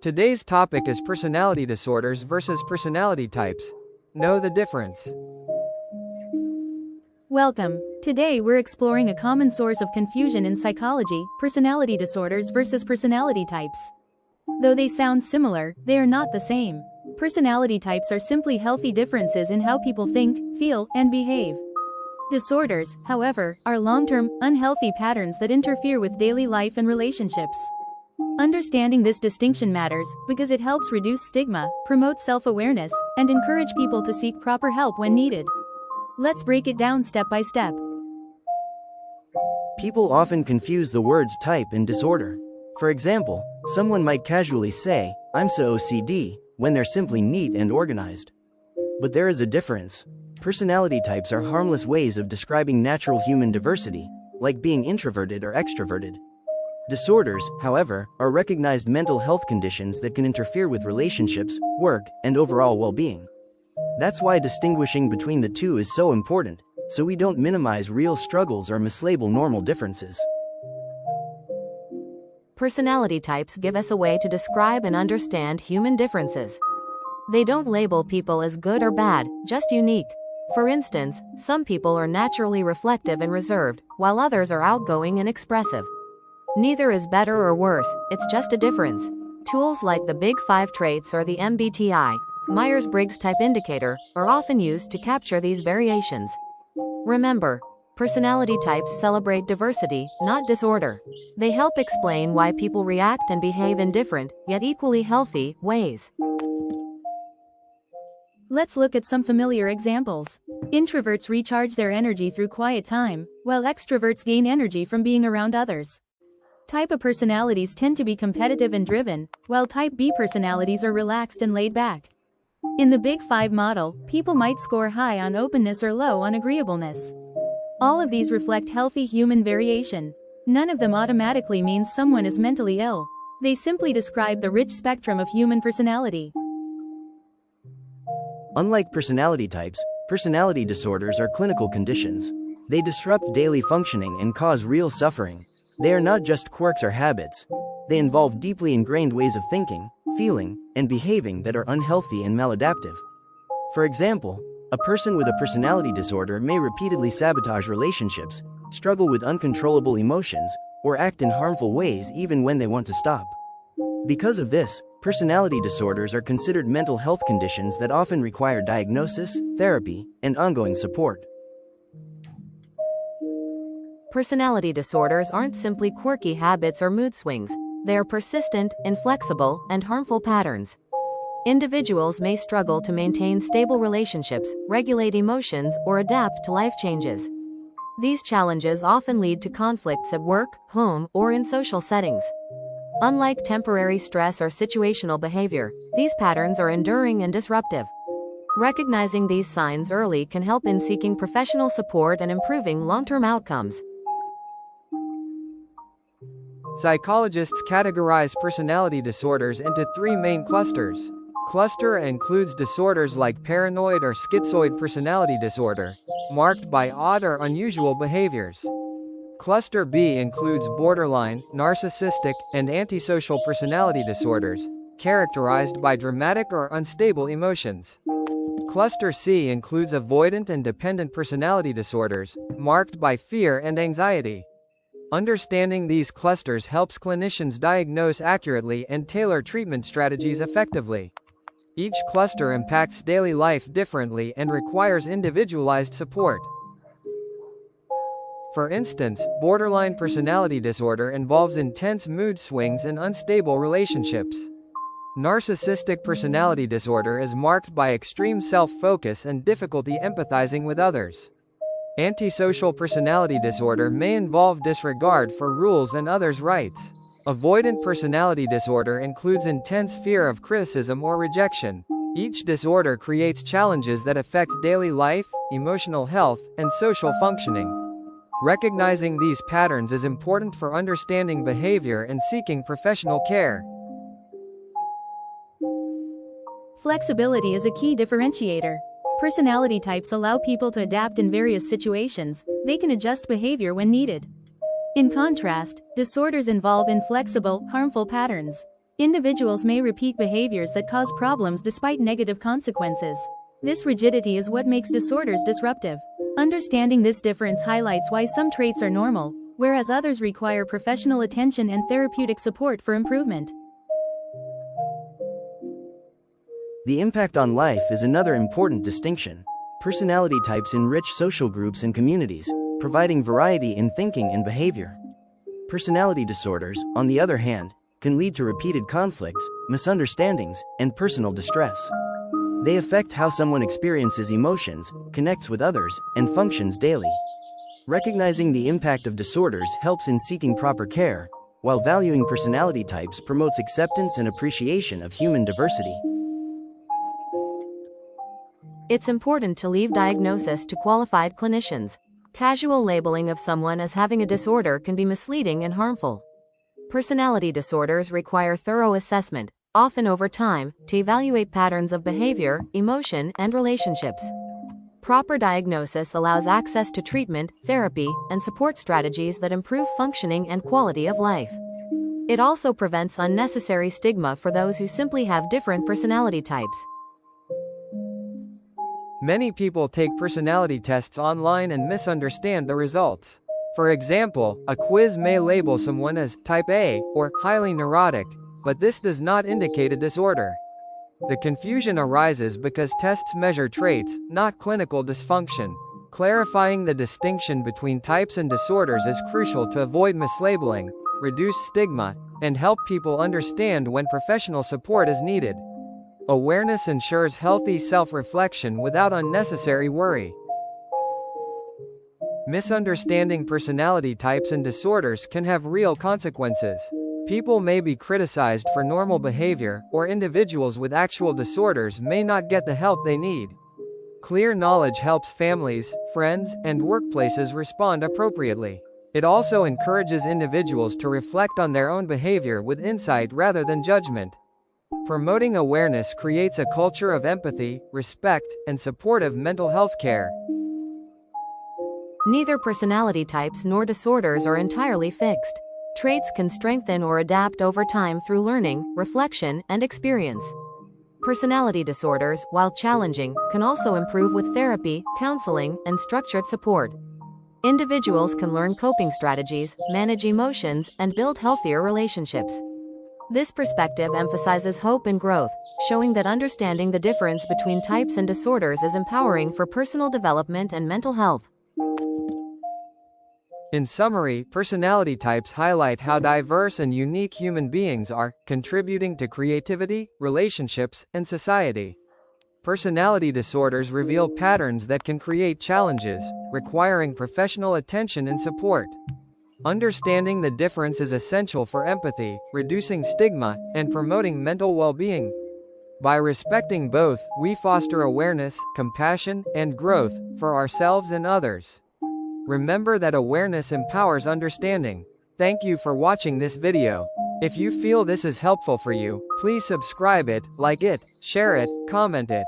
Today's topic is personality disorders versus personality types. Know the difference. Welcome. Today we're exploring a common source of confusion in psychology, personality disorders versus personality types. Though they sound similar, they are not the same. Personality types are simply healthy differences in how people think, feel, and behave. Disorders, however, are long-term, unhealthy patterns that interfere with daily life and relationships. Understanding this distinction matters because it helps reduce stigma, promote self-awareness, and encourage people to seek proper help when needed. Let's break it down step by step. People often confuse the words type and disorder. For example, someone might casually say, "I'm so OCD," when they're simply neat and organized. But there is a difference. Personality types are harmless ways of describing natural human diversity, like being introverted or extroverted. Disorders, however, are recognized mental health conditions that can interfere with relationships, work, and overall well-being. That's why distinguishing between the two is so important, so we don't minimize real struggles or mislabel normal differences. Personality types give us a way to describe and understand human differences. They don't label people as good or bad, just unique. For instance, some people are naturally reflective and reserved, while others are outgoing and expressive. Neither is better or worse, it's just a difference. Tools like the Big Five traits or the MBTI, Myers-Briggs Type Indicator, are often used to capture these variations. Remember, personality types celebrate diversity, not disorder. They help explain why people react and behave in different, yet equally healthy, ways. Let's look at some familiar examples. Introverts recharge their energy through quiet time, while extroverts gain energy from being around others. Type A personalities tend to be competitive and driven, while Type B personalities are relaxed and laid back. In the Big Five model, people might score high on openness or low on agreeableness. All of these reflect healthy human variation. None of them automatically means someone is mentally ill. They simply describe the rich spectrum of human personality. Unlike personality types, personality disorders are clinical conditions. They disrupt daily functioning and cause real suffering. They are not just quirks or habits. They involve deeply ingrained ways of thinking, feeling, and behaving that are unhealthy and maladaptive. For example, a person with a personality disorder may repeatedly sabotage relationships, struggle with uncontrollable emotions, or act in harmful ways even when they want to stop. Because of this, personality disorders are considered mental health conditions that often require diagnosis, therapy, and ongoing support. Personality disorders aren't simply quirky habits or mood swings. They are persistent, inflexible, and harmful patterns. Individuals may struggle to maintain stable relationships, regulate emotions, or adapt to life changes. These challenges often lead to conflicts at work, home, or in social settings. Unlike temporary stress or situational behavior, these patterns are enduring and disruptive. Recognizing these signs early can help in seeking professional support and improving long-term outcomes. Psychologists categorize personality disorders into three main clusters. Cluster A includes disorders like paranoid or schizoid personality disorder, marked by odd or unusual behaviors. Cluster B includes borderline, narcissistic, and antisocial personality disorders, characterized by dramatic or unstable emotions. Cluster C includes avoidant and dependent personality disorders, marked by fear and anxiety. Understanding these clusters helps clinicians diagnose accurately and tailor treatment strategies effectively. Each cluster impacts daily life differently and requires individualized support. For instance, borderline personality disorder involves intense mood swings and unstable relationships. Narcissistic personality disorder is marked by extreme self-focus and difficulty empathizing with others. Antisocial personality disorder may involve disregard for rules and others' rights. Avoidant personality disorder includes intense fear of criticism or rejection. Each disorder creates challenges that affect daily life, emotional health, and social functioning. Recognizing these patterns is important for understanding behavior and seeking professional care. Flexibility is a key differentiator. Personality types allow people to adapt in various situations. They can adjust behavior when needed. In contrast, disorders involve inflexible, harmful patterns. Individuals may repeat behaviors that cause problems despite negative consequences. This rigidity is what makes disorders disruptive. Understanding this difference highlights why some traits are normal, whereas others require professional attention and therapeutic support for improvement. The impact on life is another important distinction. Personality types enrich social groups and communities, providing variety in thinking and behavior. Personality disorders, on the other hand, can lead to repeated conflicts, misunderstandings, and personal distress. They affect how someone experiences emotions, connects with others, and functions daily. Recognizing the impact of disorders helps in seeking proper care, while valuing personality types promotes acceptance and appreciation of human diversity. It's important to leave diagnosis to qualified clinicians. Casual labeling of someone as having a disorder can be misleading and harmful. Personality disorders require thorough assessment, often over time, to evaluate patterns of behavior, emotion, and relationships. Proper diagnosis allows access to treatment, therapy, and support strategies that improve functioning and quality of life. It also prevents unnecessary stigma for those who simply have different personality types. Many people take personality tests online and misunderstand the results. For example, a quiz may label someone as type A or highly neurotic, but this does not indicate a disorder. The confusion arises because tests measure traits, not clinical dysfunction. Clarifying the distinction between types and disorders is crucial to avoid mislabeling, reduce stigma, and help people understand when professional support is needed. Awareness ensures healthy self-reflection without unnecessary worry. Misunderstanding personality types and disorders can have real consequences. People may be criticized for normal behavior, or individuals with actual disorders may not get the help they need. Clear knowledge helps families, friends, and workplaces respond appropriately. It also encourages individuals to reflect on their own behavior with insight rather than judgment. Promoting awareness creates a culture of empathy, respect, and supportive mental health care. Neither personality types nor disorders are entirely fixed. Traits can strengthen or adapt over time through learning, reflection, and experience. Personality disorders, while challenging, can also improve with therapy, counseling, and structured support. Individuals can learn coping strategies, manage emotions, and build healthier relationships. This perspective emphasizes hope and growth, showing that understanding the difference between types and disorders is empowering for personal development and mental health. In summary, personality types highlight how diverse and unique human beings are, contributing to creativity, relationships, and society. Personality disorders reveal patterns that can create challenges, requiring professional attention and support. Understanding the difference is essential for empathy, reducing stigma, and promoting mental well-being. By respecting both, we foster awareness, compassion, and growth for ourselves and others. Remember that awareness empowers understanding. Thank you for watching this video. If you feel this is helpful for you, please subscribe it, like it, share it, comment it.